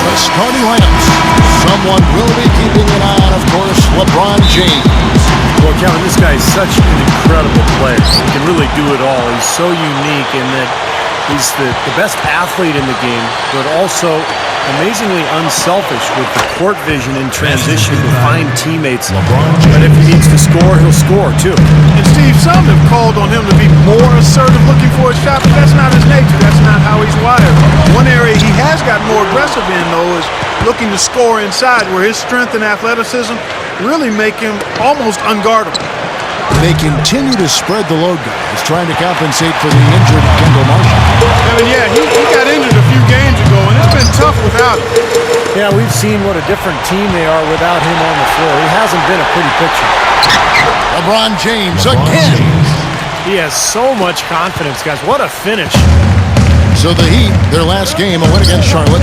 the starting lineups. Someone will be keeping an eye on, of course, LeBron James. Well, Kevin, this guy is such an incredible player. He can really do it all. He's so unique in that he's the best athlete in the game, but also amazingly unselfish with the court vision in transition to find teammates. But if he needs to score, he'll score, too. And, Steve, some have called on him to be more assertive looking for a shot, but that's not his nature. That's not how he's wired. One area he has gotten more aggressive in, though, is looking to score inside, where his strength and athleticism really make him almost unguardable. They continue to spread the load, guys, trying to compensate for the injured Kendall Marshall. I mean, yeah, he got injured a few games ago, and it's been tough without him. Yeah, we've seen what a different team they are without him on the floor. He hasn't been a pretty picture. LeBron James again. He has so much confidence, guys. What a finish. So the Heat, their last game, a win against Charlotte.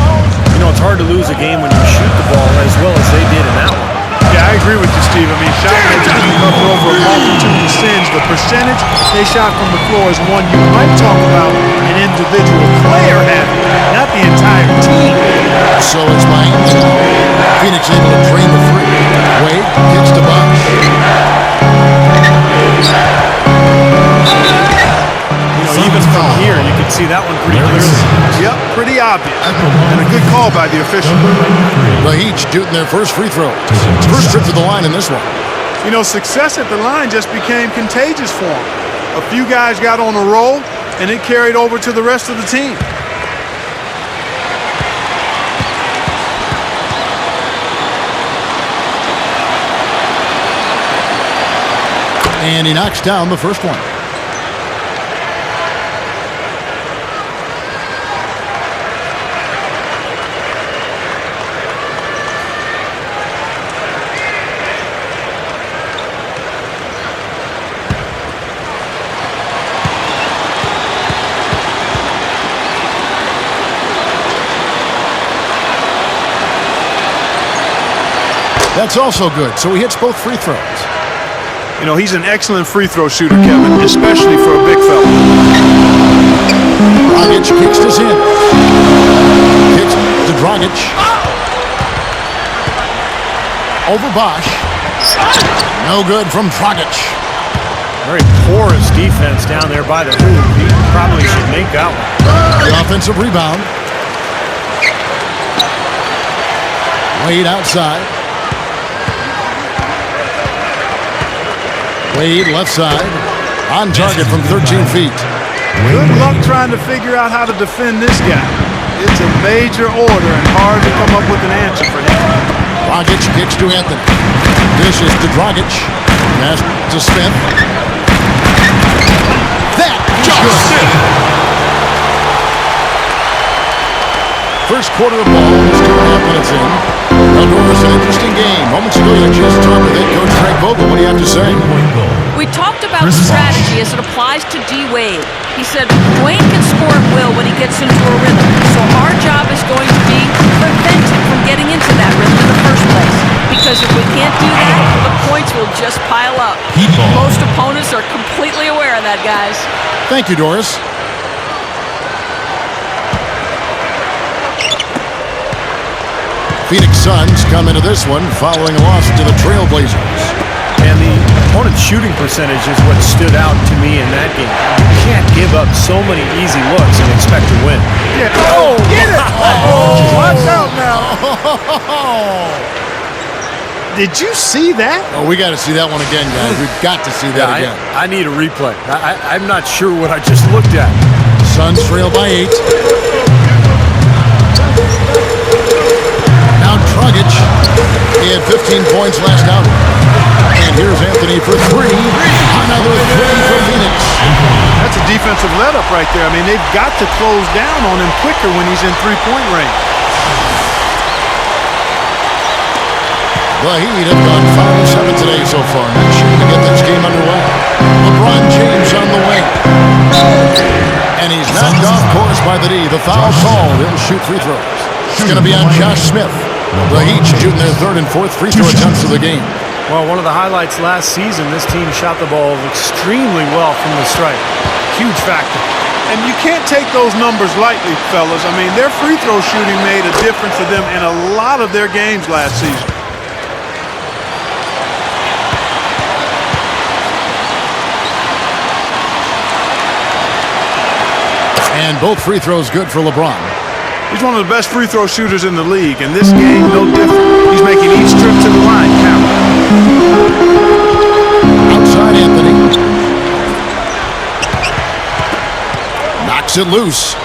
You know, it's hard to lose a game when you shoot the ball as well as they did in that one. Yeah, I agree with you, Steve. I mean, shot rates covered over a multitude of sins. The percentage they shot from the floor is one you might talk about an individual player having, not the entire team. So it's Miami. Phoenix able to drain the three. Wade gets the box. Even from here, you can see that one pretty clearly. Yep, pretty obvious. And a good call by the official. The Heat shooting their first free throw. First trip to the line in this one. You know, success at the line just became contagious for him. A few guys got on a roll, and it carried over to the rest of the team. And he knocks down the first one. That's also good. So he hits both free throws. You know, he's an excellent free throw shooter, Kevin, especially for a big fella. Dragic kicks this in. Kicks to Dragic. Over Bosch. No good from Dragic. Very porous defense down there by the hoop. He probably should make that one. The offensive rebound. Wade outside. Wade left side. On target from 13 feet. Good luck trying to figure out how to defend this guy. It's a major order and hard to come up with an answer for him. Dragic kicks to Anthony. Dishes to Dragic. Pass to Smith. That just it. First quarter of ball is 2.5 minutes in. It's an interesting game. Moments ago, you just talked with head coach Frank Vogel. What do you have to say? We talked about strategy as it applies to D. Wade. He said Dwayne can score at will when he gets into a rhythm. So our job is going to be prevent him from getting into that rhythm in the first place. Because if we can't do that, the points will just pile up. Most opponents are completely aware of that, guys. Thank you, Doris. Phoenix Suns come into this one following a loss to the Trailblazers. And the opponent's shooting percentage is what stood out to me in that game. You can't give up so many easy looks and expect to win. Yeah. Oh, get it! Oh, watch out now. Did you see that? Oh, we got to see that one again, guys. We've got to see that again. I need a replay. I'm not sure what I just looked at. Suns trail by 8. Now Dragic. He had 15 points last outing. And here's Anthony for 3. Another 3 for Phoenix. That's a defensive let-up right there. I mean, they've got to close down on him quicker when he's in three-point range. The Heat have gone 5-7 today so far. Not sure to get this game underway. LeBron James on the wing. And he's knocked off course by the D. The foul called. He'll shoot free throws. It's going to be on Josh Smith. The Heat shooting their third and fourth free throw attempts of the game. Well, one of the highlights last season, this team shot the ball extremely well from the stripe. Huge factor. And you can't take those numbers lightly, fellas. I mean, their free throw shooting made a difference for them in a lot of their games last season. And both free throws good for LeBron. He's one of the best free throw shooters in the league, and this game, no different. He's making each trip to the line count. Outside Anthony. Knocks it loose.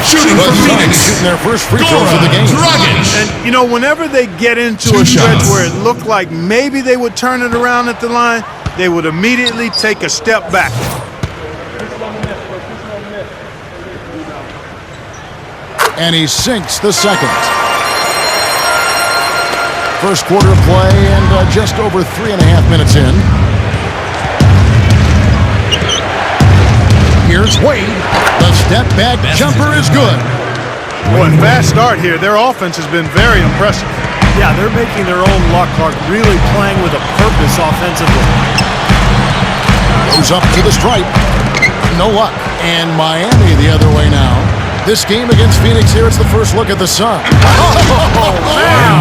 Shooting for Phoenix. Shooting their first free throws of the game. And, you know, whenever they get into a stretch where it looked like maybe they would turn it around at the line, they would immediately take a step back. And he sinks the second. First quarter of play and just over 3.5 minutes in. Here's Wade. The step back jumper is good. Boy, fast start here. Their offense has been very impressive. Yeah, they're making their own luck, Clark, really playing with a purpose offensively. Goes up to the stripe. No luck. And Miami the other way now. This game against Phoenix here, it's the first look at the Sun. Oh, man!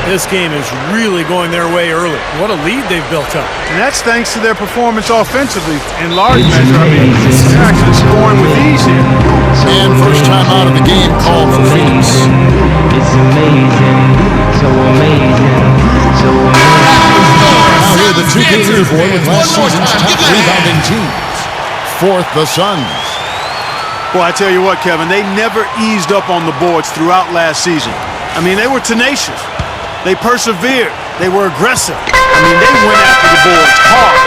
This game is really going their way early. What a lead they've built up. And that's thanks to their performance offensively in large measure. I mean, they're actually scoring with ease here. And first time out of the game called for Phoenix. It's amazing, so amazing, so amazing. Now here the two-game leaderboard with last season's top rebounding teams. Fourth, the Suns. Well, I tell you what, Kevin, they never eased up on the boards throughout last season. I mean, they were tenacious. They persevered. They were aggressive. I mean, they went after the boards hard.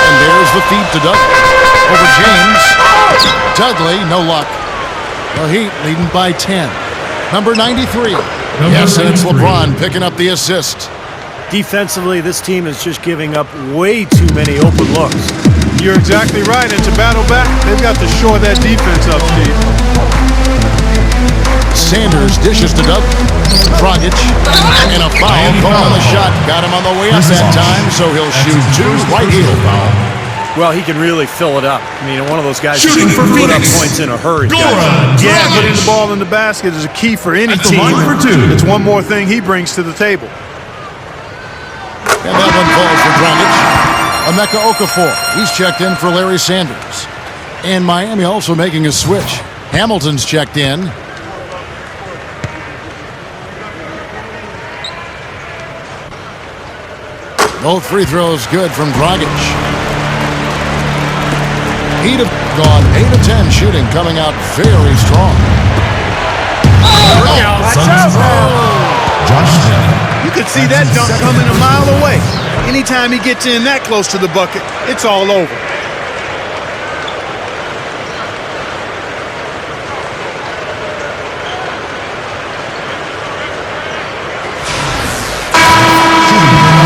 And there's the feed to Dudley. Over James. Dudley, no luck. The Heat leading by 10. Number 93. Yes, and it's LeBron picking up the assist. Defensively, this team is just giving up way too many open looks. You're exactly right. And to battle back, they've got to shore that defense up, Steve. Sanders dishes to Dudley. Dragic. And a foul call on the shot. Got him on the way up that time, so he'll shoot two. Right heel foul. Well, he can really fill it up. I mean, one of those guys who Shooting can for put up Phoenix. points in a hurry. Yeah, putting the ball in the basket is a key for any At the team. line for two. It's one more thing he brings to the table. And that one falls for Dragic. Emeka Okafor. He's checked in for Larry Sanders. And Miami also making a switch. Hamilton's checked in. Both free throws good from Dragic. Heat have gone 8 of 10 shooting, coming out very strong. You could see that dunk coming a mile away. Anytime he gets in that close to the bucket, it's all over.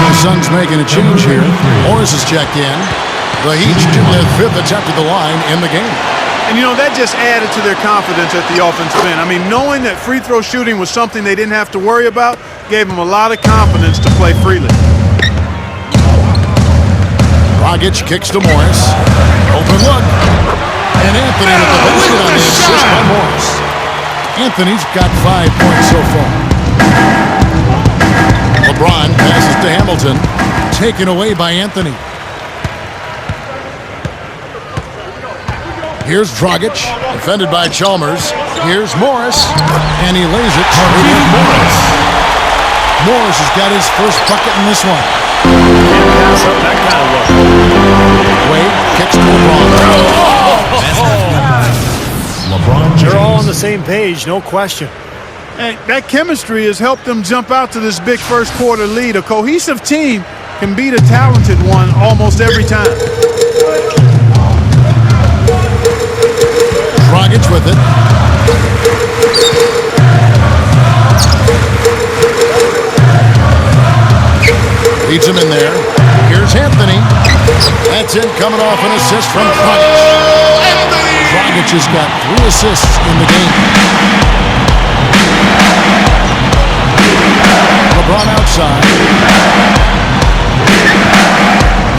The Suns making a change here. Morris is checked in. The Heat shooting their 5th attempt at the line in the game. And, you know, that just added to their confidence at the offensive end. I mean, knowing that free throw shooting was something they didn't have to worry about gave them a lot of confidence to play freely. Dragic kicks to Morris. Open look. And Anthony with the basket on the assist by Morris. Anthony's got 5 points so far. LeBron passes to Hamilton. Taken away by Anthony. Here's Dragic, defended by Chalmers. Here's Morris, and he lays it to Morris. Morris has got his first bucket in this one. Pass up that kind of look. Wade kicks to LeBron. LeBron James. They're all on the same page, no question. And that chemistry has helped them jump out to this big first quarter lead. A cohesive team can beat a talented one almost every time. Dragic with it. Leads him in there. Here's Anthony. That's it, coming off an assist from Dragic. Dragic has got 3 assists in the game. LeBron outside.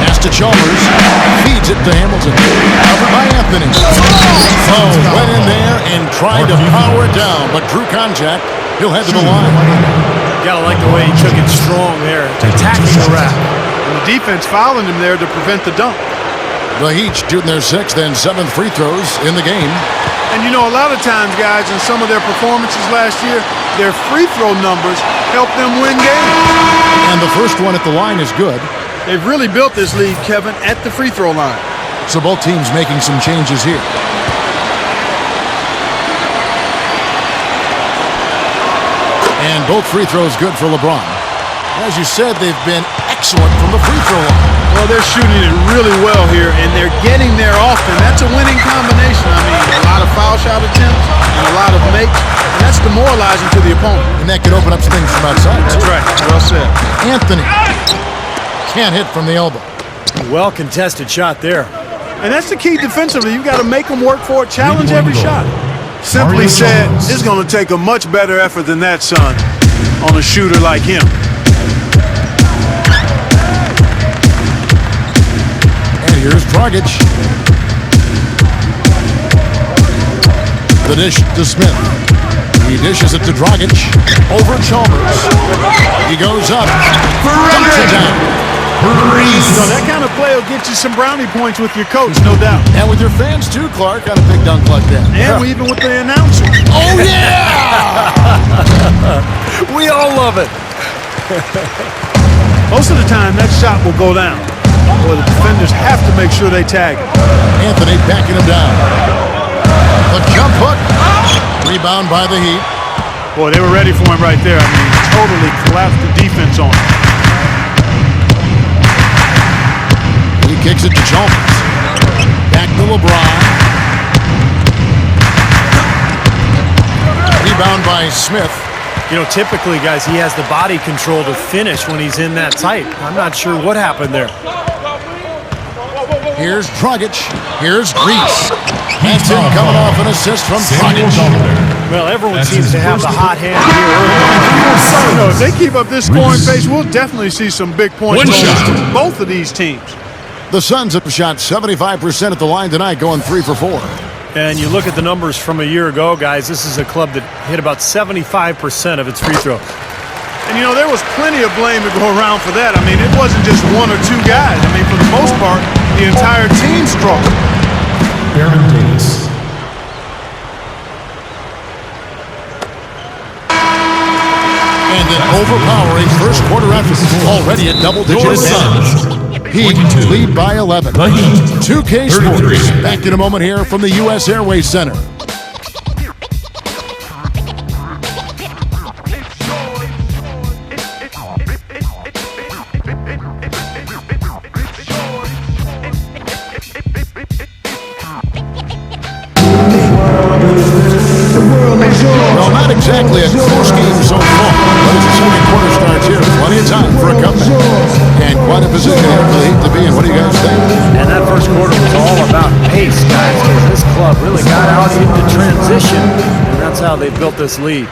Pass to Chalmers. Feeds it to Hamilton. Covered by Anthony. Oh, went in there and tried to power it down, but drew contact. He'll head to the line. Gotta like the way he took it strong there, attacking the rack. And the defense fouling him there to prevent the dunk. The Heat shooting their 6th and 7th free throws in the game. And you know, a lot of times, guys, in some of their performances last year, their free throw numbers helped them win games. And the first one at the line is good. They've really built this lead, Kevin, at the free throw line. So both teams making some changes here. And both free throws good for LeBron. As you said, they've been excellent from the free throw line. Well, they're shooting it really well here, and they're getting there often. That's a winning combination. I mean, a lot of foul shot attempts and a lot of makes, and that's demoralizing to the opponent. And that could open up some things from outside. That's right. Well said. Anthony can't hit from the elbow. Well contested shot there. And that's the key defensively. You've got to make them work for it, challenge every shot. Simply said, it's going to take a much better effort than that, son, on a shooter like him. And here's Dragic. The dish to Smith. He dishes it to Dragic. Over Chalmers. He goes up. Dunks it down. So that kind of play will get you some brownie points with your coach, no doubt. And with your fans too, Clark, on a big dunk like that. And even with the announcer. Oh, yeah! We all love it. Most of the time, that shot will go down. Or the defenders have to make sure they tag it. Anthony backing him down. The jump hook. Rebound by the Heat. Boy, they were ready for him right there. I mean, totally collapsed the defense on him. He kicks it to Chalmers. Back to LeBron. Rebound by Smith. You know, typically, guys, he has the body control to finish when he's in that tight. I'm not sure what happened there. Here's Dragic. Here's Grease. Hampton coming off an assist from Dragic. Well, everyone seems to have the hot hand here early. No, if they keep up this scoring pace, we'll definitely see some big points on both of these teams. The Suns have shot 75% at the line tonight, going 3 for 4. And you look at the numbers from a year ago, guys, this is a club that hit about 75% of its free throw. And, you know, there was plenty of blame to go around for that. I mean, it wasn't just one or two guys. I mean, for the most part, the entire team struggled. Baron Davis. And an overpowering first quarter effort. Already a double-digit advantage. Heat lead by 11. 2K Sports. Back in a moment here from the U.S. Airways Center. Well, not exactly a close game so far, but as the second quarter starts here, plenty of time for a comeback. And quite a position here for the Heat to be in. What do you guys think? And that first quarter was all about pace, guys, because this club really got out into transition, and that's how they built this lead.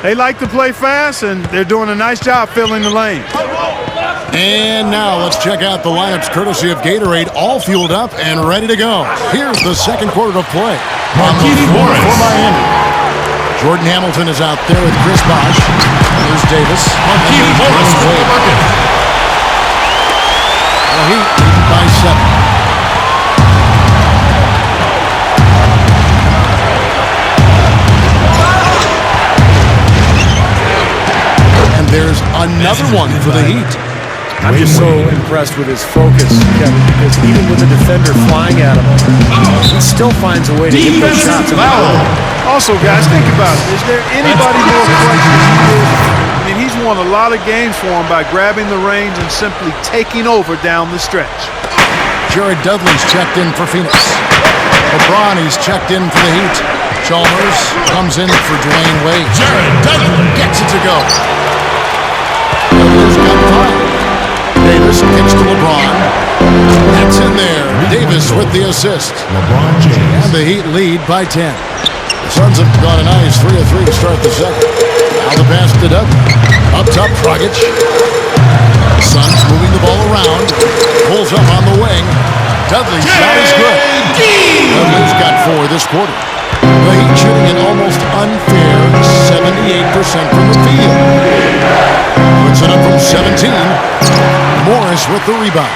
They like to play fast, and they're doing a nice job filling the lane. And now let's check out the lineups courtesy of Gatorade, all fueled up and ready to go. Here's the second quarter of play. On the floor for Miami. Jordan Hamilton is out there with Chris Bosh. Here's Davis. The Heat lead by 7. And there's another one for the Heat. I'm just so impressed with his focus, Kevin, because even with the defender flying at him, he still finds a way to hit those shots. Also, guys, think about it. Is there anybody more clutch than he is? I mean, he's won a lot of games for him by grabbing the reins and simply taking over down the stretch. Jared Dudley's checked in for Phoenix. LeBron, he's checked in for the Heat. Chalmers comes in for Dwayne Wade. Jared Dudley gets it to go. Dudley's got 5. Davis kicks to LeBron. That's in there. Davis with the assist. LeBron James. And the Heat lead by 10. The Suns have gone a nice 3-of-3 to start the second. Now the pass to Dudley. Up top, Dragic. Suns moving the ball around. Pulls up on the wing. Dudley's shot is good. Dudley's got 4 this quarter. The Heat shooting an almost unfair 78% from the field. Puts it up from 17. Morris with the rebound.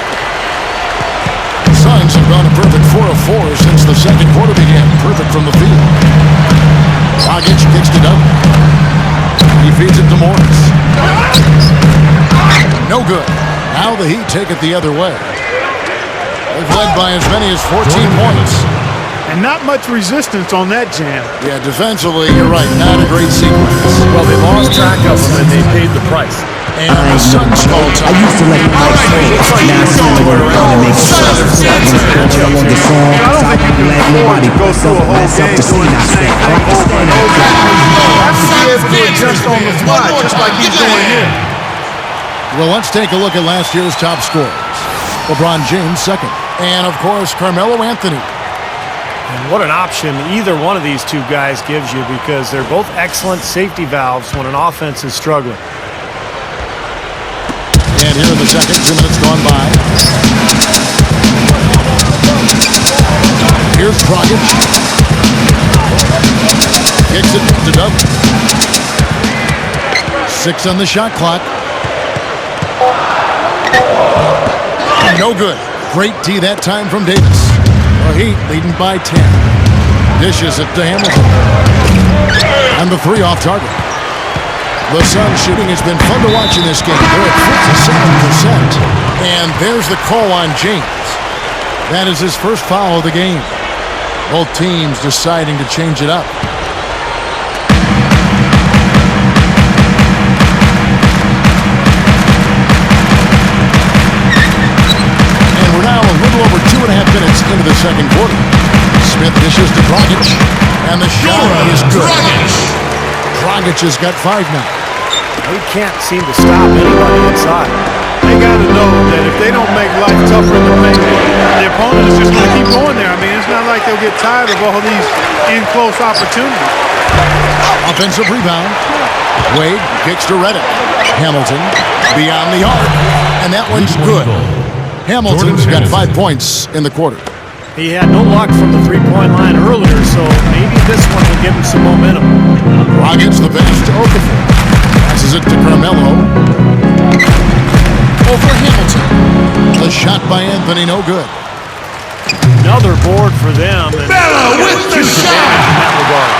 The Suns have gone a perfect 4 of 4 since the second quarter began. Perfect from the field. Dragic kicks to Dudley. He feeds it to Morris. No good. Now the Heat take it the other way. They've led by as many as 14 points. And not much resistance on that jam. Yeah, defensively, you're right. Not a great sequence. Well, they lost track of them, and they paid the price. And the Suns fall I time. used to let my life fall. Now I see the word on and make sure I'm on the song. I don't think you can afford to go through a whole game doing the same thing over and over. You have to be able to adjust on the fly, just like he's doing here. Well, let's take a look at last year's top scorers. LeBron James, second. And, of course, Carmelo Anthony. And what an option either one of these two guys gives you, because they're both excellent safety valves when an offense is struggling. And here in the second, 2 minutes gone by. Here's Dragic. Kicks it to Dudley. 6 on the shot clock. No good. Great D that time from Davis. The Heat leading by 10. Dishes it to Hamilton. And the 3 off target. The Suns shooting has been fun to watch in this game. They're at 57%. And there's the call on James. That is his first foul of the game. Both teams deciding to change it up. And we're now a little over 2.5 minutes into the second quarter. Smith dishes to Dragic. And the shot is good. Dragic has got 5 now. He can't seem to stop anybody inside. They got to know that if they don't make life tougher in the paint, the opponent is just going to keep going there. I mean, it's not like they'll get tired of all these in-close opportunities. Offensive rebound. Wade kicks to Redick. Hamilton beyond the arc. And that one's good. Hamilton's got 5 points in the quarter. He had no luck from the three-point line earlier, so maybe this one will give him some momentum. Dragic the pass to Okafor. Passes it to Carmelo. Over Hamilton. The shot by Anthony, no good. Another board for them. And Bella with the shot! in that regard.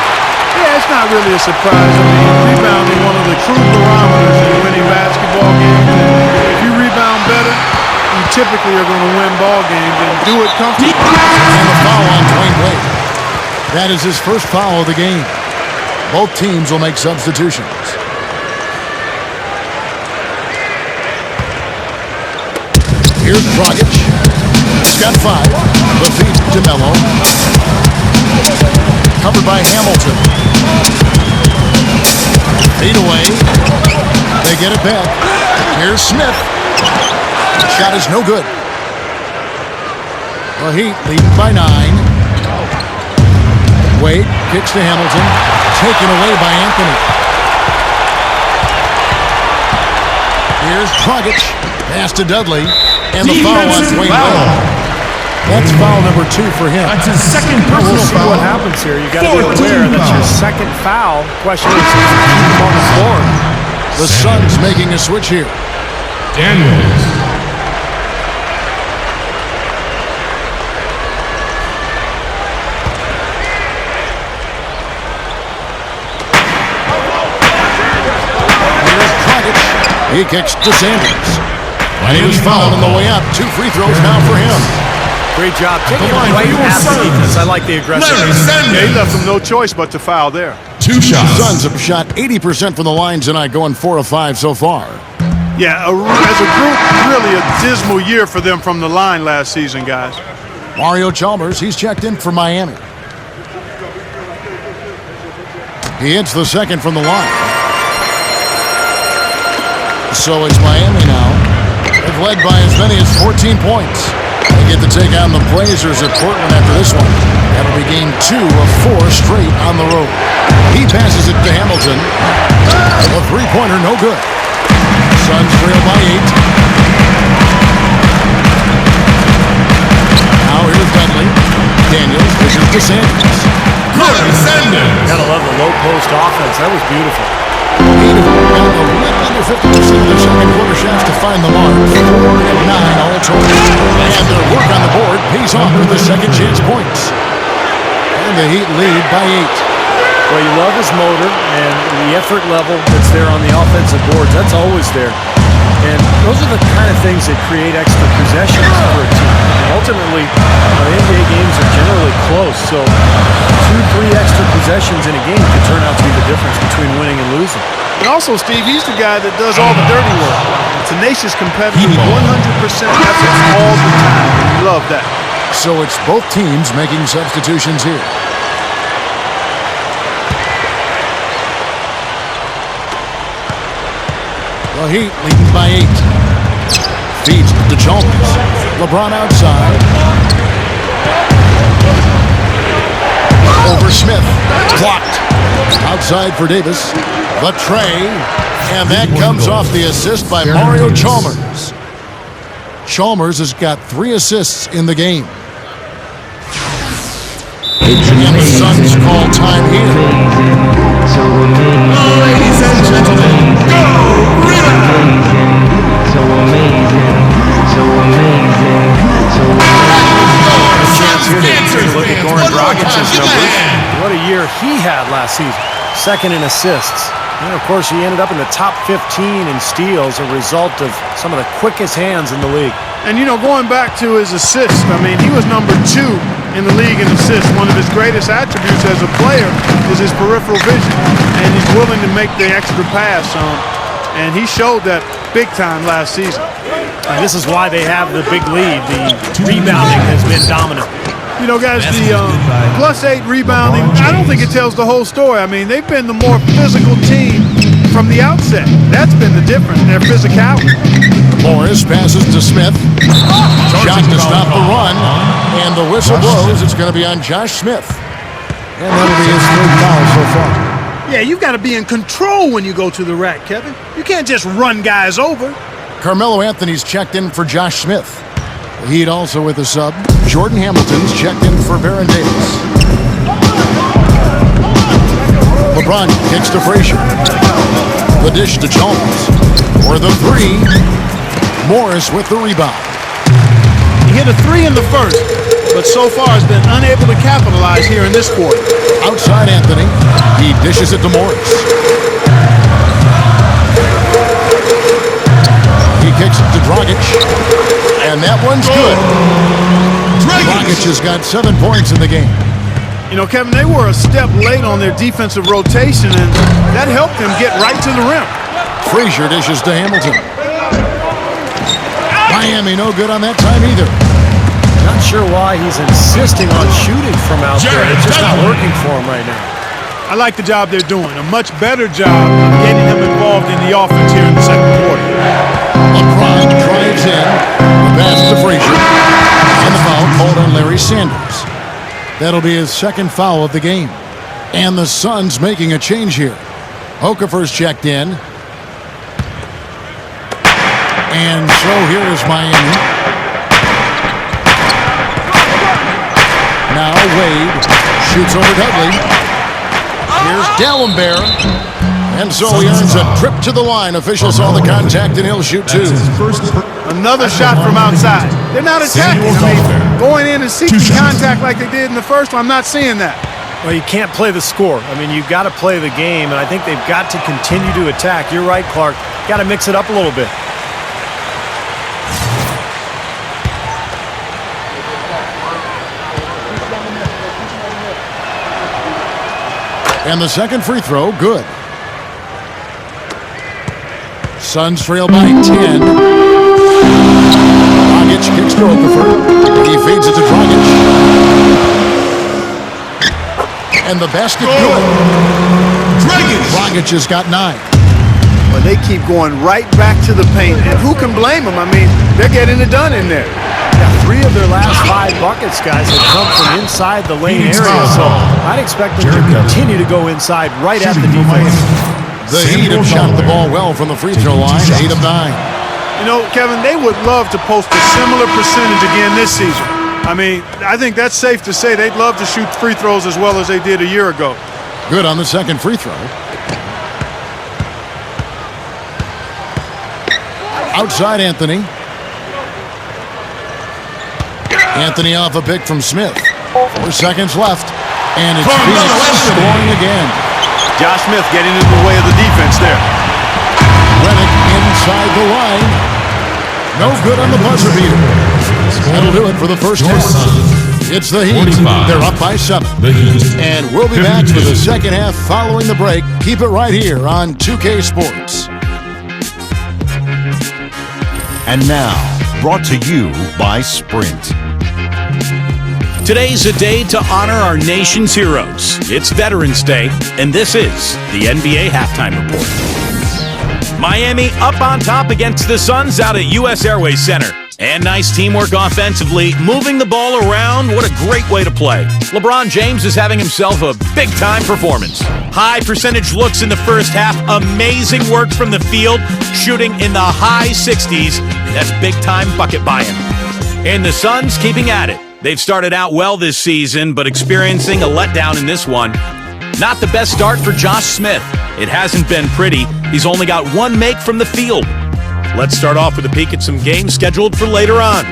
Yeah, it's not really a surprise. I mean, rebounding one of the true barometers in winning basketball games. If you rebound better, you typically are going to win ball games and do it comfortably. And the foul on Dwayne Wade. That is his first foul of the game. Both teams will make substitutions. Here's Dragic. He's got 5. The feed to Melo. Covered by Hamilton. Feed away. They get it back. Here's Smith. Shot is no good. The Heat leading by 9. Wade kicks to Hamilton. Taken away by Anthony. Here's Dragic. Pass to Dudley. And the foul on Dwayne Wade. That's foul number 2 for him. That's his second personal We'll see foul. what happens here. You got to be aware that's your second foul. Question is, keep him on the floor. The Suns making a switch here. Daniels. Here's Dragic. He kicks to Sanders. And he was fouled on the way up. 2 free throws now for him. Great job. Taking it right past the defense. I like the aggressiveness. Yeah, he left them no choice but to foul there. 2 shots. Suns have shot 80% from the line tonight, going 4 of 5 so far. Yeah, as a group, really a dismal year for them from the line last season, guys. Mario Chalmers, he's checked in for Miami. He hits the second from the line. So it's Miami now. They've led by as many as 14 points. They get to take on the Blazers at Portland after this one. That'll be game 2 of 4 straight on the road. He passes it to Hamilton. A three-pointer, no good. Suns trail by 8. Now here's Dudley. Daniels pushes to Sanders. Gordon Sanders. Gotta love the low post offense. That was beautiful. 8 of them got a little under 50% of their second quarter shots to find the mark. 4 and 9 all total. And their work on the board pays off with the second chance points. And the Heat lead by 8. Well, you love his motor and the effort level that's there on the offensive boards. That's always there. And those are the kind of things that create extra possessions for a team. And ultimately, the NBA games are generally close, so 2-3 extra possessions in a game could turn out to be the difference between winning and losing. And also, Steve, he's the guy that does all the dirty work. Tenacious competitive, 100% efforts all the time. And you love that. So it's both teams making substitutions here. The Heat leading by 8. Feeds to Chalmers. LeBron outside. Over Smith. Blocked. Outside for Davis. The tray. And that comes off the assist by Mario Chalmers. Chalmers has got 3 assists in the game. And the Suns call time here. So amazing. Ladies and gentlemen, go Rita! So amazing. So amazing. So amazing. Chance here to look at Goran Dragic's numbers. What a year he had last season. Second in assists. And of course, he ended up in the top 15 in steals, a result of some of the quickest hands in the league. And, you know, going back to his assists, I mean, he was number 2 in the league in assists. One of his greatest attributes as a player is his peripheral vision. And he's willing to make the extra pass. And he showed that big time last season. And this is why they have the big lead. The rebounding has been dominant. You know, guys, the +8 rebounding, I don't think it tells the whole story. I mean, they've been the more physical team from the outset. That's been the difference, their physicality. Morris passes to Smith. Shot to stop the run. And the whistle blows. It's going to be on Josh Smith. And that'll be his 3rd foul so far. Yeah, you've got to be in control when you go to the rack, Kevin. You can't just run guys over. Carmelo Anthony's checked in for Josh Smith. The Heat also with a sub. Jordan Hamilton's checked in for Baron Davis. LeBron kicks to Frazier. The dish to Chalmers. For the 3. Morris with the rebound. He hit a 3 in the first, but so far has been unable to capitalize here in this quarter. Outside Anthony. He dishes it to Morris. He kicks it to Dragic. And that one's good. Dragic has got 7 points in the game. You know, Kevin, they were a step late on their defensive rotation, and that helped them get right to the rim. Frazier dishes to Hamilton. Miami no good on that time either. Not sure why he's insisting on shooting from out there. It's just not working for him right now. I like the job they're doing. A much better job of getting him involved in the offense here in the second quarter. LeBron drives in. The pass to Frazier. And the foul called on Larry Sanders. That'll be his 2nd foul of the game. And the Suns making a change here. Okafor's checked in. And so here is Miami. Now Wade shoots over Dudley. Here's Gallinberg. And so he earns a trip to the line. Official saw the contact and he'll shoot 2. Another shot from outside. They're not attacking. I mean, going in and seeking contact like they did in the first one, I'm not seeing that. Well, you can't play the score. I mean, you've got to play the game, and I think they've got to continue to attack. You're right, Clark. Got to mix it up a little bit. And the second free throw, good. Suns trail by 10. Dragic kicks to Okafor. He feeds it to Dragic. And the basket good. Dragic has got 9. Well, they keep going right back to the paint. And who can blame them? I mean, they're getting it done in there. Yeah, 3 of their last 5 buckets, guys, have come from inside the lane area, so I'd expect them to continue to go inside right at the defense. The Heat have shot the ball well from the free throw line, 8 of 9. You know, Kevin, they would love to post a similar percentage again this season. I mean, I think that's safe to say they'd love to shoot free throws as well as they did a year ago. Good on the second free throw. Outside Anthony. Anthony off a pick from Smith. 4 seconds left. And it's Phoenix scoring again. Josh Smith getting in the way of the defense there. Redick inside the line. No good on the buzzer beater. That'll do it for the first half. It's the Heat. They're up by 7. And we'll be back for the second half following the break. Keep it right here on 2K Sports. And now, brought to you by Sprint. Today's a day to honor our nation's heroes. It's Veterans Day, and this is the NBA Halftime Report. Miami up on top against the Suns out at U.S. Airways Center. And nice teamwork offensively, moving the ball around. What a great way to play. LeBron James is having himself a big-time performance. High percentage looks in the first half. Amazing work from the field, shooting in the high 60s. That's big-time bucket by him. And the Suns keeping at it. They've started out well this season, but experiencing a letdown in this one. Not the best start for Josh Smith. It hasn't been pretty. He's only got 1 make from the field. Let's start off with a peek at some games scheduled for later on.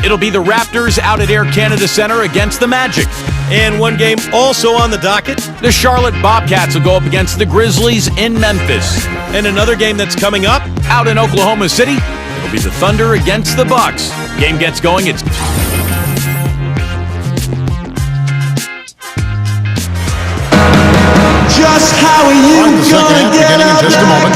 It'll be the Raptors out at Air Canada Center against the Magic. And one game also on the docket, the Charlotte Bobcats will go up against the Grizzlies in Memphis. And another game that's coming up out in Oklahoma City, it'll be the Thunder against the Bucks. Game gets going, it's... Just how are you the second half beginning in just a moment.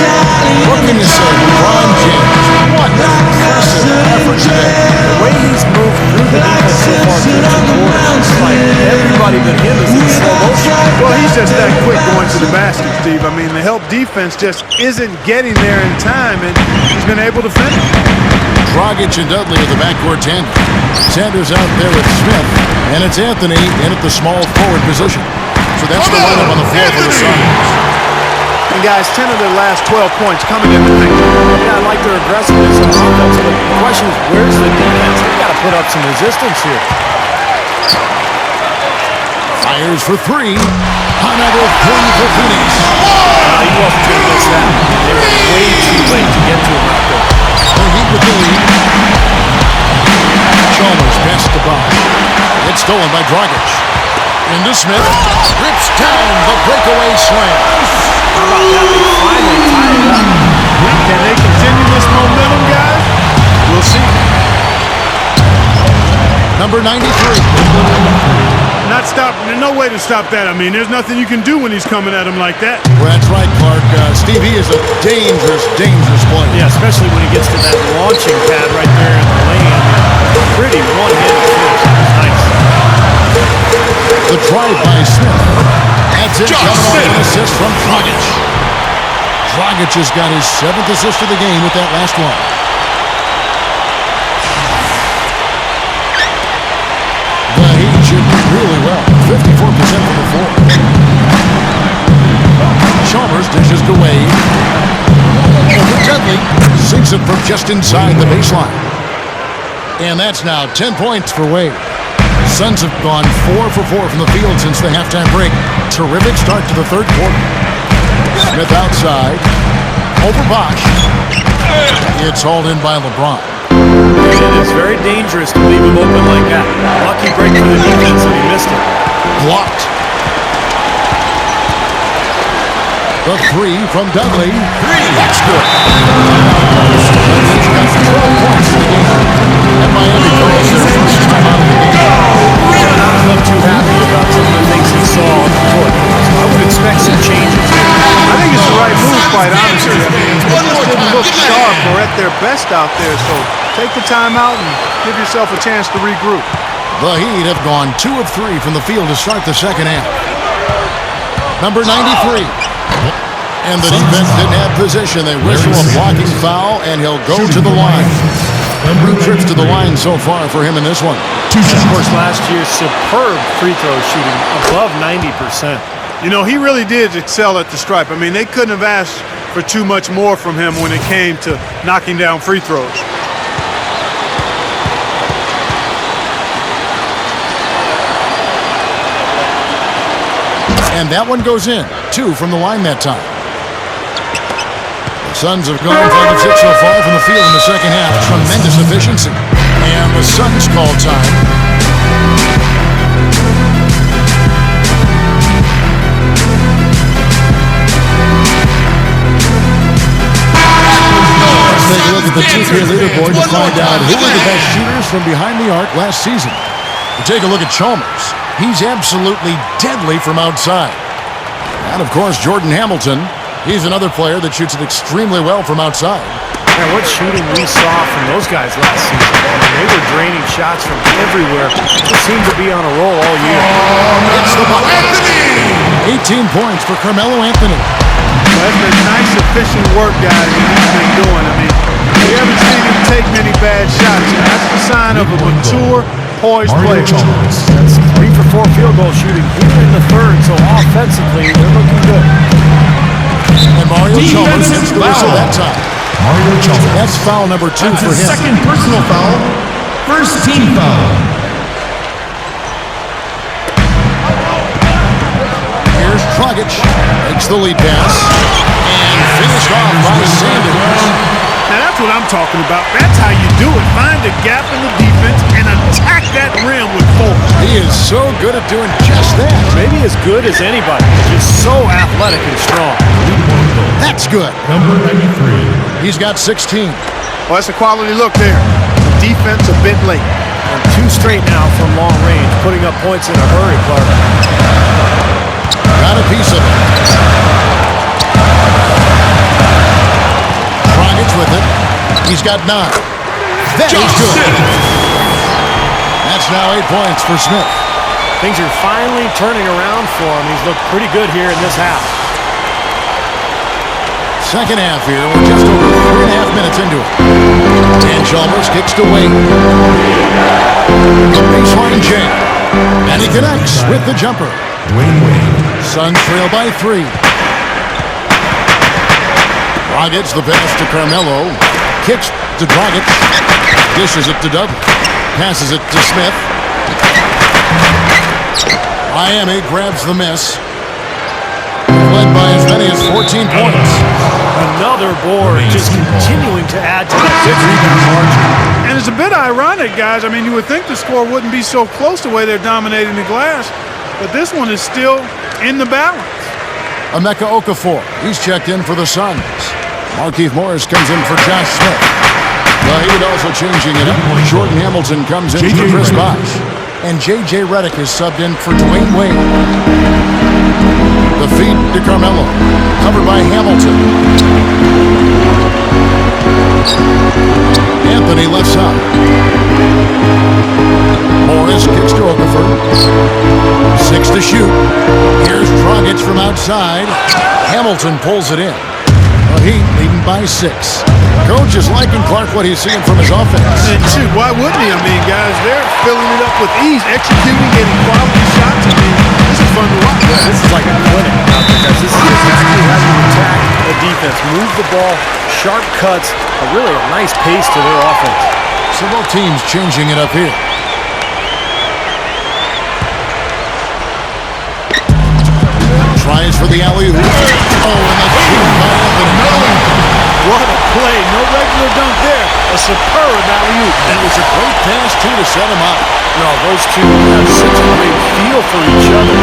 What can you say, LeBron James? What an impressive effort today. The way he's moved through the defense so far through the quarter, it's like everybody but him is in slow motion. Well, he's just that quick going to the basket, Steve. I mean, the help defense just isn't getting there in time, and he's been able to finish. Dragic and Dudley at the backcourt tandem. Sanders out there with Smith, and it's Anthony in at the small forward position. So that's the lineup on the floor for the Suns. And guys, 10 of their last 12 points coming in the paint. Yeah, I like their aggressiveness on offense, but the question is, where's the defense? They've got to put up some resistance here. Fires for 3. Another 3 for Phoenix. He wasn't going to miss that. They were way too late to get to him out there. The Heat with the lead. Chalmers passed the ball. It's stolen by Dragic. Into Smith. Rips down the breakaway slam. How about that? They finally tied it up. Can they continue this momentum, guys? We'll see. Number 93. Not stop. There's no way to stop that. I mean, there's nothing you can do when he's coming at him like that. Well, that's right, Clark. Steve, he is a dangerous, dangerous player. Yeah, especially when he gets to that launching pad right there in the lane. Pretty one-handed finish. Nice. The drive by Smith. That's it. Coming off an assist from Dragic. Dragic has got his 7th assist of the game with that last one. The Heat shooting really well. 54% from the floor. Chalmers dishes to Wade. Over Dudley. Sinks it from just inside the baseline. And that's now 10 points for Wade. Suns have gone 4 for 4 from the field since the halftime break. Terrific start to the third quarter. Smith outside. Over Bosh. It's hauled in by LeBron. It is very dangerous to leave him open like that. Lucky break for the defense and he missed it. Blocked. The 3 from Dudley. That's good. He's got 12 points in the game. And Miami calls their first time out of the game. I'm not too happy about some of the things he saw on the court. So I would expect some changes here. I think it's the right move, quite honestly. I mean, they just didn't look sharp or at their best out there. So take the time out and give yourself a chance to regroup. The Heat have gone 2 of 3 from the field to start the second half. Number 93. And the defense didn't have position. They whistle a blocking foul, and he'll go to the line. 3 trips to the line so far for him in this one. Of course, last year, superb free throw shooting, above 90%. You know, he really did excel at the stripe. I mean, they couldn't have asked for too much more from him when it came to knocking down free throws. And that one goes in. 2 from the line that time. The Suns have gone 5 of 6 so far from the field in the second half. Tremendous efficiency. And the Suns call time. Let's take a look at the 2-3 leaderboard to find out who were the best shooters from behind the arc last season. We take a look at Chalmers. He's absolutely deadly from outside. And, of course, Jordan Hamilton. He's another player that shoots it extremely well from outside. Man, what shooting we saw from those guys last season. I mean, they were draining shots from everywhere. They seem to be on a roll all year. It's the Anthony! 18 points for Carmelo Anthony. Well, that's been nice, efficient work, guys, that he's been doing. I mean, we haven't seen him take many bad shots, and that's the sign of a mature, poised player. That's 3 for 4 field goal shooting here in the third, so offensively, they're looking good. And Mario Chalmers gets the whistle that time. Mario Chalmers. That's foul number 2 That's for his him. second personal foul. First team foul. Here's Dragic. Makes the lead pass. And finished off by Sanders. Now, that's what I'm talking about. That's how you do it. Find a gap in the defense and attack that rim with force. He is so good at doing just that. Maybe as good as anybody. Just so athletic and strong. That's good. Number 93. He's got 16. Well, that's a quality look there. Defense a bit late. And 2 straight now from long range, putting up points in a hurry, Clark. Got a piece of it. Dragic with it. He's got 9. That is good. That's now 8 points for Smith. Things are finally turning around for him. He's looked pretty good here in this half. Second half here. We're just over 3.5 minutes into it. And Chalmers kicks to Wade. The baseline jam. And he connects with the jumper. Dwayne Wade. Suns trail by 3. Dragic the pass to Carmelo. Kicks to Dragic. Dishes it to Douglas. Passes it to Smith. Miami grabs the miss. Led by as many as 14 points. Another board, just continuing to add to that 6 rebound margin. And it's a bit ironic, guys. I mean, you would think the score wouldn't be so close the way they're dominating the glass, but this one is still in the balance. Emeka Okafor, he's checked in for the Suns. Markieff Morris comes in for Josh Smith. The Heat also changing it up. Jordan Hamilton comes in for Chris Bosh. And J.J. Redick is subbed in for Dwayne Wade. The feed to Carmelo. Covered by Hamilton. Anthony left side. Morris kicks to Okafor. 6 to shoot. Here's Dragic from outside. Hamilton pulls it in. The Heat leading by 6. Coach is liking Clark what he's seeing from his offense. And shoot, why wouldn't he? I mean, guys, they're filling it up with ease, executing, getting quality shots. I mean, this is fun to watch. Yeah, this is like a clinic out there, guys. This is exactly how you attack a defense. Move the ball, sharp cuts, really a nice pace to their offense. So both teams changing it up here. Tries for the alley-oop. Oh, and that's shooting by Anthony. What a play. No regular dunk there. A superb alley-oop. That was a great pass, too, to set him up. No, those two have such a great feel for each other.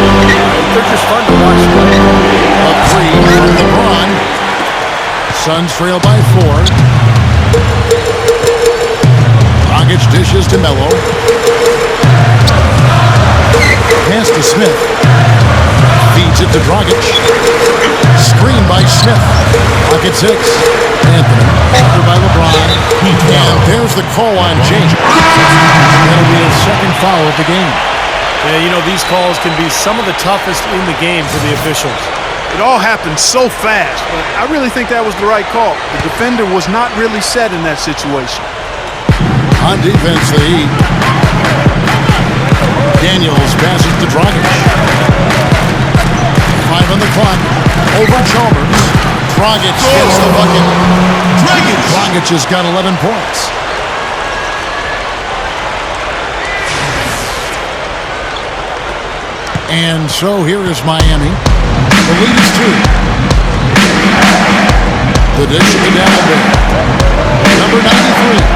They're just fun to watch play. A 3 from LeBron. Suns trail by 4. Dragic dishes to Melo. Pass to Smith. Feeds it to Dragic. Screen by Smith. Pocket 6. Anthony. Covered by LeBron. And there's the call on James. That'll be his second foul of the game. Yeah, you know, these calls can be some of the toughest in the game for the officials. It all happened so fast, but I really think that was the right call. The defender was not really set in that situation. On defense, the Heat. Daniels passes to Dragic. 5 on the clock. Over Chalmers. Dragic gets the bucket. Dragic has got 11 points. And so here is Miami. The lead is 2. The dish to Dallas. Number 93.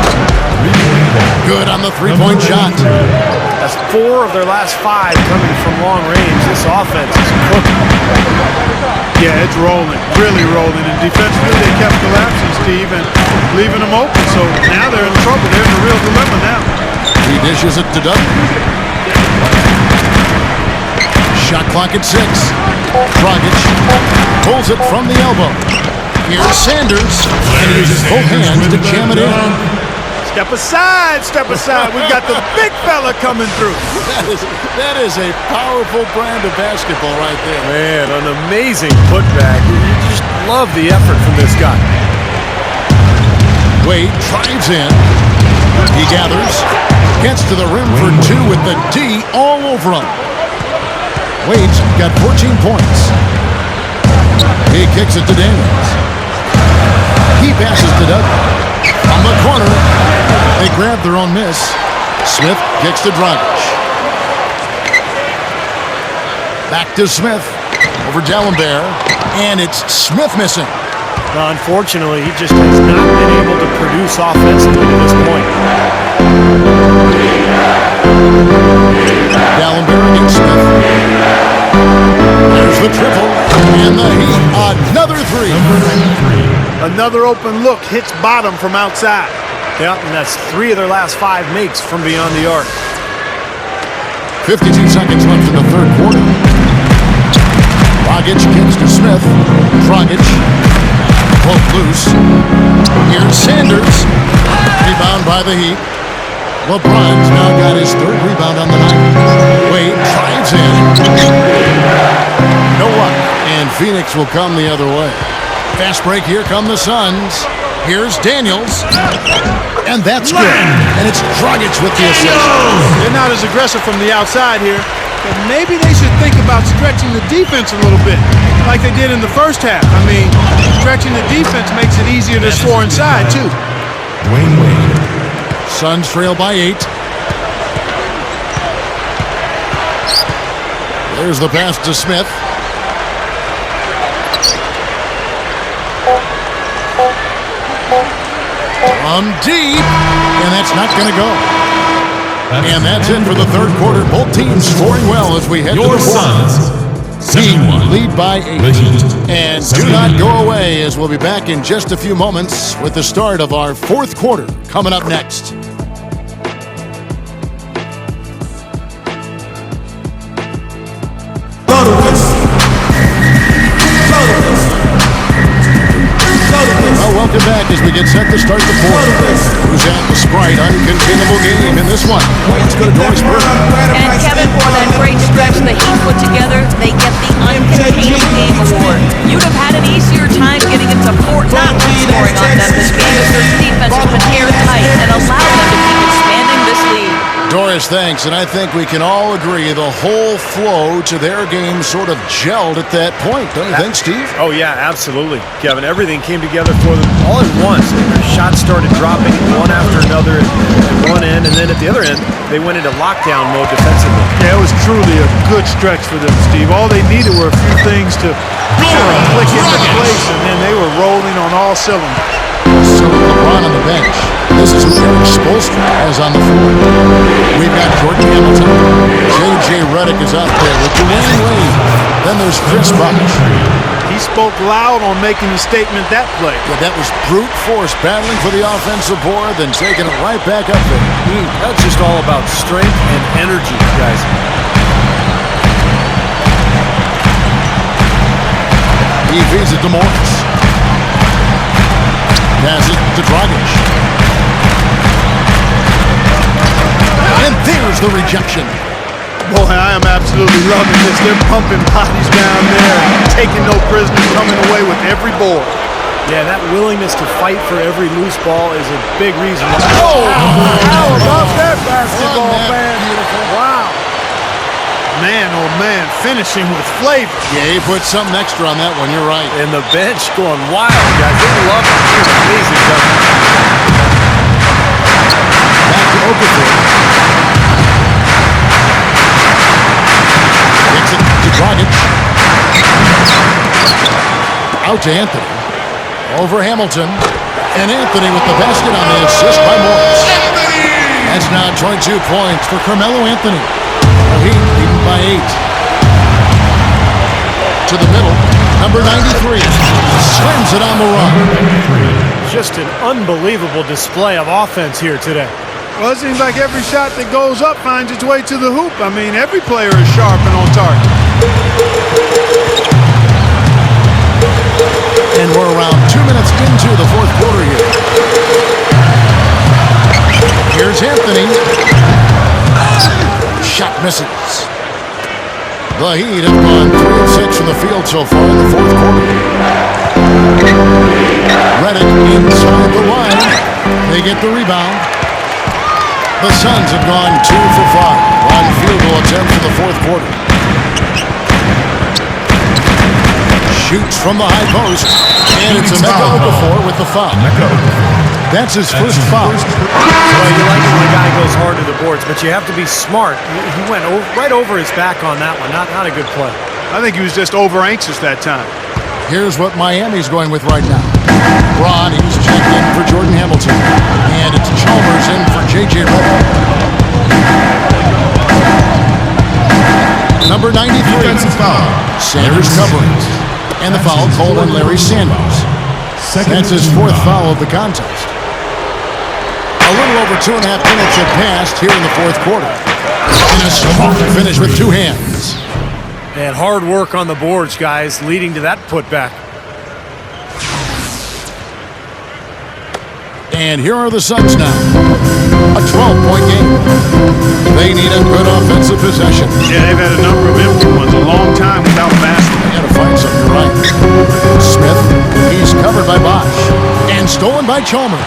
Good on the three-point shot. That's 4 of their last 5 coming from long range. This offense is cooking. Yeah, it's rolling, really rolling. And defensively, they kept collapsing, Steve, and leaving them open. So now they're in trouble. They're in a real dilemma now. He dishes it to Doug. Shot clock at 6. Dragic pulls it from the elbow. Here's Sanders, and he uses both hands to jam it in. Step aside, step aside. We've got the big fella coming through. That is a powerful brand of basketball right there. Man, an amazing putback. You just love the effort from this guy. Wade drives in. He gathers. Gets to the rim for 2 with the D all over him. Wade's got 14 points. He kicks it to Daniels. He passes to Doug. From the corner, they grab their own miss. Smith kicks to Dragic. Back to Smith. Over D'Alembert. And it's Smith missing. Unfortunately, he just has not been able to produce offensively to this point. D'Alembert against Smith. There's the triple. And the Heat, another 3. Another open look hits bottom from outside. Yeah, and that's 3 of their last 5 makes from beyond the arc. 52 seconds left in the third quarter. Dragic kicks to Smith. Dragic pulled loose. Here's Sanders. Rebound by the Heat. LeBron's now got his 3rd rebound on the night. Wade drives in. No luck. And Phoenix will come the other way. Fast break, here come the Suns. Here's Daniels. And that's good. And it's Dragic with the assist. They're not as aggressive from the outside here, but maybe they should think about stretching the defense a little bit, like they did in the first half. I mean, stretching the defense makes it easier to score inside, too. Dwayne Wade. Suns trail by 8. There's the pass to Smith. From deep, and that's not going to go. And that's it for the third quarter. Both teams scoring well as we head to the fourth. Suns, Heat 71. lead by 8. The Heat, And do 79. not go away, as we'll be back in just a few moments with the start of our fourth quarter coming up next. Well, welcome back as we get set to start the fourth. Who's at the Sprite uncontainable game in this one? Let's go to Doris Burke. And Kevin, for that great stretch the Heat put together, they get the Uncontainable Game Award. You'd have had an easier time getting into Fort Knox scoring on them this game as their defense has been airtight and allowed them to keep expanding this lead. Doris, thanks. And I think we can all agree the whole flow to their game sort of gelled at that point. Don't you think, Steve? Oh, yeah, absolutely, Kevin. Everything came together for them all at once. Their shots started dropping one after another at one end, and then at the other end, they went into lockdown mode defensively. Yeah, it was truly a good stretch for them, Steve. All they needed were a few things to click into place, and then they were rolling on all cylinders. So LeBron on the bench. This is who Eric Spoelstra has on the floor. We've got Jordan Hamilton. J.J. Redick is out there with Dwayne Wade. Then there's Chris Bosh. He spoke loud on making the statement that play. Yeah, that was brute force battling for the offensive board, then taking it right back up there. That's just all about strength and energy, guys. He feeds it to Morris. Passes to Dragic. And there's the rejection. Boy, I am absolutely loving this. They're pumping bodies down there, taking no prisoners, coming away with every board. Yeah, that willingness to fight for every loose ball is a big reason. How about that basketball, Wasn't that man? beautiful? Wow. Man, oh man, finishing with flavor. Yeah, he put something extra on that one. You're right. And the bench going wild, guys. They love it. It's amazing. Back to Okafor. Gets it to Dragic. Out to Anthony. Over Hamilton. And Anthony with the basket on the assist by Morris. That's now 22 points for Carmelo Anthony. The Heat leading by 8. To the middle. Number 93. Slams it on the run. Just an unbelievable display of offense here today. Well, it seems like every shot that goes up finds its way to the hoop. I mean, every player is sharp and on target. And we're around 2 minutes into the fourth quarter here. Here's Anthony. Shot misses. The Heat have gone 3 of 6 from the field so far in the fourth quarter. Redick inside the line. They get the rebound. The Suns have gone 2 for 5 on field goal attempts in the fourth quarter. Shoots from the high post, and it's Emeka Okafor with the foul. That's his first foul. Well, you like it when a guy goes hard to the boards, but you have to be smart. He went right over his back on that one. Not a good play. I think he was just over anxious that time. Here's what Miami's going with right now. Braun, he's checked in for Jordan Hamilton. And it's Chalmers in for J.J. Redick. Number 93. Defensive foul. Sanders covering. And the foul called on Larry Sanders. That's his fourth foul of the contest. A little over 2.5 minutes have passed here in the fourth quarter. And a strong finish with 2 hands. And hard work on the boards, guys, leading to that putback. And here are the Suns now. A 12-point game. They need a good offensive possession. Yeah, they've had a number of empty ones, a long time without basket. They got to find something to right. Smith, he's covered by Bosch. And stolen by Chalmers.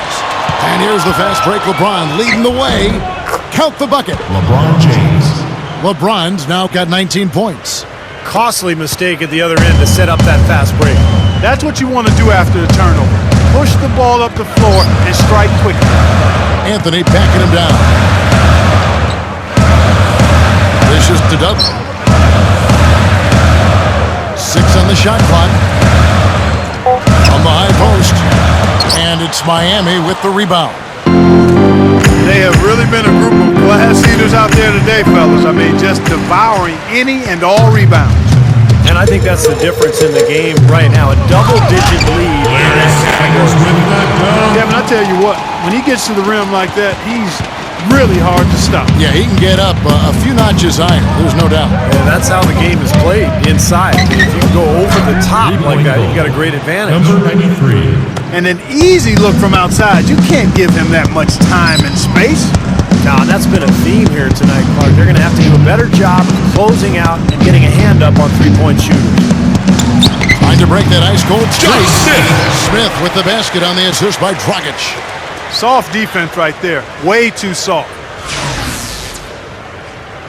And here's the fast break. LeBron leading the way. Count the bucket. LeBron James. LeBron's now got 19 points. Costly mistake at the other end to set up that fast break. That's what you want to do after the turnover. Push the ball up the floor and strike quickly. Anthony backing him down. This is to Dudley. 6 on the shot clock. On the high post. And it's Miami with the rebound. They have really been a group of glass eaters out there today, fellas. I mean, just devouring any and all rebounds. And I think that's the difference in the game right now. A double-digit lead. Kevin, I tell you what, when he gets to the rim like that, he's really hard to stop. Yeah, he can get up a few notches higher. There's no doubt. And that's how the game is played, inside. If you can go over the top like that, you got a great advantage. Number 93. And an easy look from outside. You can't give him that much time and space. Now, that's been a theme here tonight, Clark. They're going to have to do a better job of closing out and getting a hand up on three-point shooters. Trying to break that ice-cold streak. Smith with the basket on the assist by Dragic. Soft defense right there. Way too soft.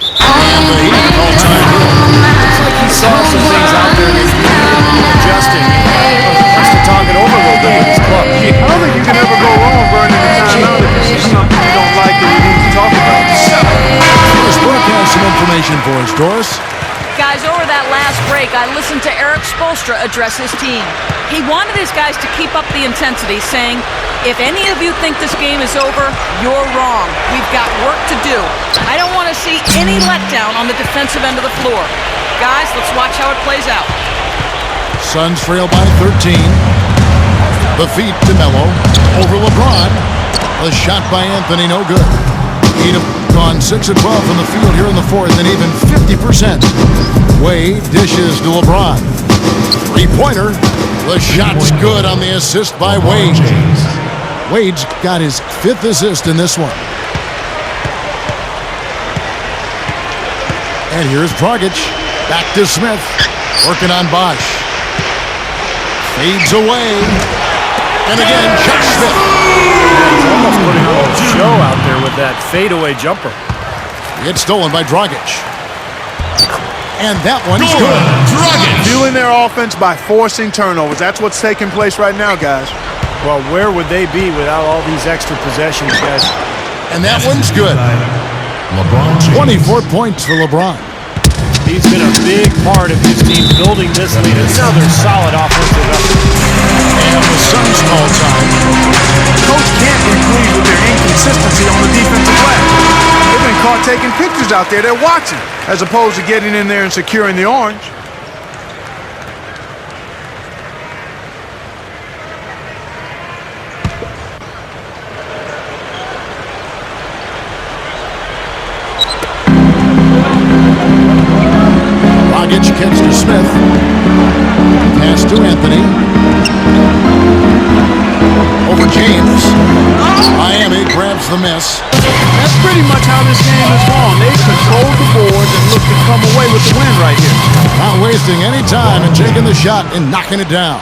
And the Heat call time here. Looks like he saw some things out there that he's adjusting. Wants to talk it over a little bit with his club. I don't think you can ever go wrong burning the timeout if you see something you don't like that you need to talk about. Doris Burke has some information for us. Doris? Guys, over that last break, I listened to Eric Spoelstra address his team. He wanted his guys to keep up the intensity, saying, if any of you think this game is over, you're wrong. We've got work to do. I don't want to see any letdown on the defensive end of the floor. Guys, let's watch how it plays out. Suns trail by 13. The feed to Melo. Over LeBron. The shot by Anthony, no good. Heat have gone 6 of 12 from the field here in the fourth, and even 50%. Wade dishes to LeBron. Three-pointer. The shot's good on the assist by Wade. Wade's got his 5th assist in this one. And here's Dragic. Back to Smith. Working on Bosch. Fades away. And again, Chuck Smith. He's almost putting on a show out there with that fadeaway jumper. It's stolen by Dragic. And that one's good. Fueling their offense by forcing turnovers. That's what's taking place right now, guys. Well, where would they be without all these extra possessions, guys? And that one's good. LeBron James. 24 points for LeBron. He's been a big part of his team building this lead. It's now their solid offensive effort. And the Suns call time. Coach can't be pleased with their inconsistency on the defensive glass. They've been caught taking pictures out there. They're watching, as opposed to getting in there and securing the orange. Dragic kicks to Smith. Pass to Anthony. Over James. Miami grabs the miss. That's pretty much how this game has gone. They've controlled the boards and look to come away with the win right here. Not wasting any time and taking the shot and knocking it down.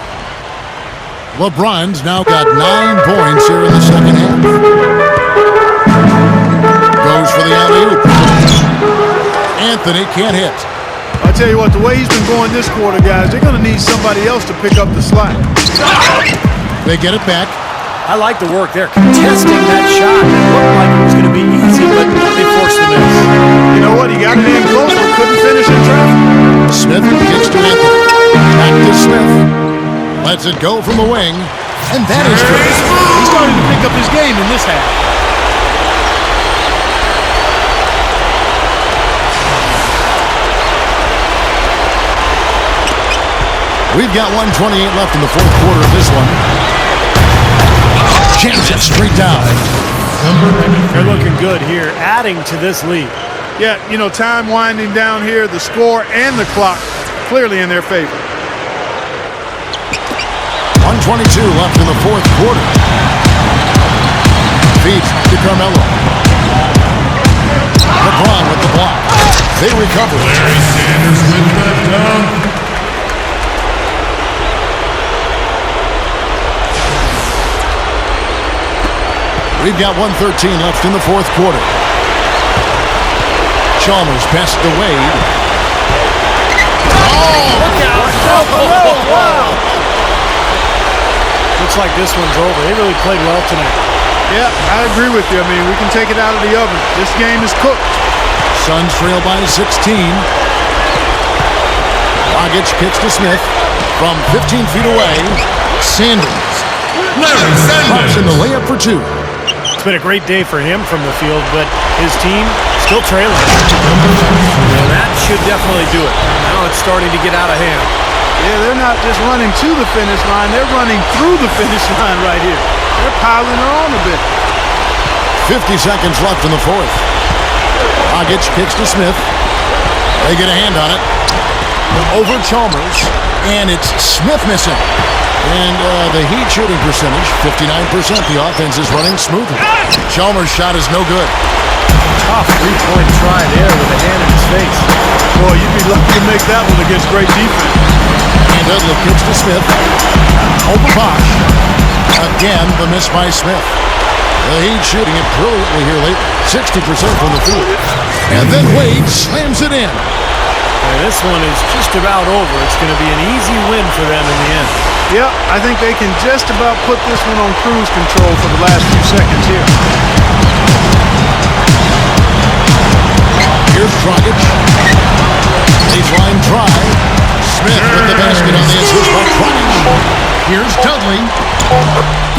LeBron's now got 9 points here in the second half. Goes for the alley-oop. Anthony can't hit. I tell you what, the way he's been going this quarter, guys, they're going to need somebody else to pick up the slack. They get it back. I like the work there. Contesting that shot. It looked like it was going to be easy, but they forced the miss. You know what? He got it in close, but couldn't finish in traffic. Smith kicks to Anthony. Back to Smith. Lets it go from the wing. And that is good. He's starting to pick up his game in this half. We've got 1:28 left in the fourth quarter of this one. Jams it straight down. They're looking good here, adding to this lead. Yeah, you know, time winding down here, the score and the clock clearly in their favor. 1:22 left in the fourth quarter. Feeds to Carmelo. LeBron with the block. They recover. Larry Sanders with the dunk. We've got 1:13 left in the fourth quarter. Chalmers passed to Wade. Oh! Look out! Oh, wow! Looks like this one's over. They really played well tonight. Yeah, I agree with you. I mean, we can take it out of the oven. This game is cooked. Suns trail by 16. Dragic kicks to Smith from 15 feet away. Sanders. Larry Pops in the layup for 2. It's been a great day for him from the field, but his team still trailing. Well, that should definitely do it. Now it's starting to get out of hand. Yeah, they're not just running to the finish line. They're running through the finish line right here. They're piling her on a bit. 50 seconds left in the fourth. Dragic kicks to Smith. They get a hand on it. Over Chalmers. And it's Smith missing. And the Heat shooting percentage, 59%. The offense is running smoothly. Chalmers' shot is no good. Tough three-point try there with a hand in his face. Boy, you'd be lucky to make that one against great defense. And Dudley kicks to Smith. Over Bosch. Again, the miss by Smith. The Heat shooting it brilliantly here lately. 60% from the field. And then Wade slams it in. And this one is just about over. It's going to be an easy win for them in the end. Yeah, I think they can just about put this one on cruise control for the last few seconds here. Here's Dragic. Baseline try. Smith with the basket on the assist by Dragic. Here's Dudley.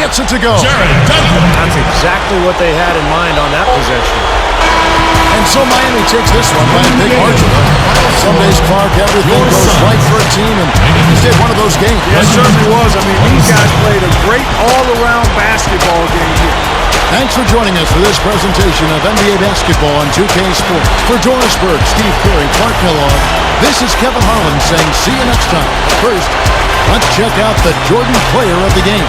Gets it to go. That's exactly what they had in mind on that possession. And so Miami takes this one by a big margin. Some days, Clark, everything goes right for a team, and it's just one of those games. Yeah, it certainly was. I mean, these guys played a great all-around basketball game here. Thanks for joining us for this presentation of NBA basketball on 2K Sports. For Doris Burke, Steve Perry, Clark Kellogg, this is Kevin Harlan saying see you next time. First, let's check out the Jordan player of the game.